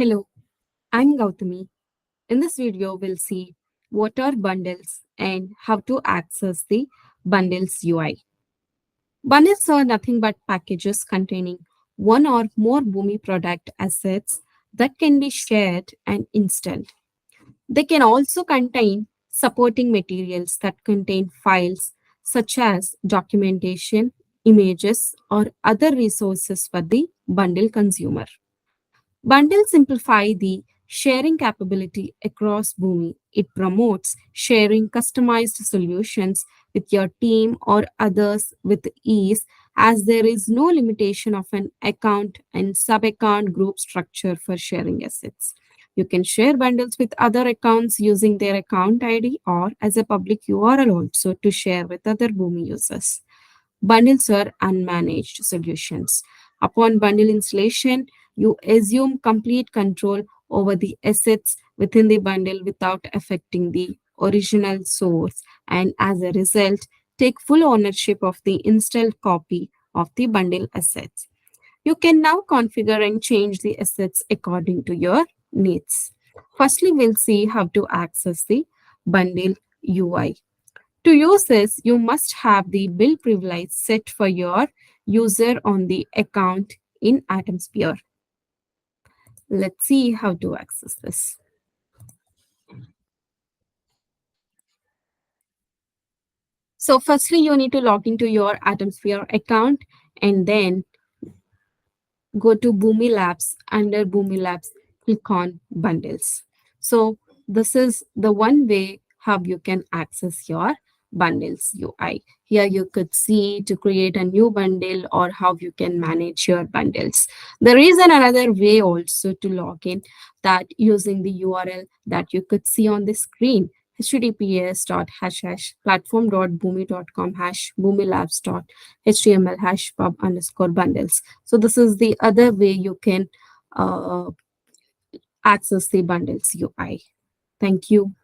Hello, I'm Gautami. In this video, we'll see what are bundles and how to access the bundles UI. Bundles are nothing but packages containing one or more Boomi product assets that can be shared and installed. They can also contain supporting materials that contain files such as documentation, images, or other resources for the bundle consumer. Bundle simplify the sharing capability across Boomi. It promotes sharing customized solutions with your team or others with ease, as there is no limitation of an account and sub-account group structure for sharing assets. You can share bundles with other accounts using their account ID or as a public URL also to share with other Boomi users. Bundles are unmanaged solutions. Upon bundle installation, you assume complete control over the assets within the bundle without affecting the original source, and as a result, take full ownership of the installed copy of the bundle assets. You can now configure and change the assets according to your needs. Firstly, we'll see how to access the bundle UI. To use this, you must have the build privilege set for your user on the account in AtomSphere. Let's see how to access this. So firstly, you need to log into your AtomSphere account and then go to Boomi Labs. Under Boomi Labs, click on bundles. So this is the one way how you can access your bundles UI. Here you could see to create a new bundle or how you can manage your bundles. There is another way also to log in, that using the URL that you could see on the screen, https://platform.boomi.com #boomilabs.html #pub_bundles. So this is the other way you can uh, access the bundles UI. Thank you.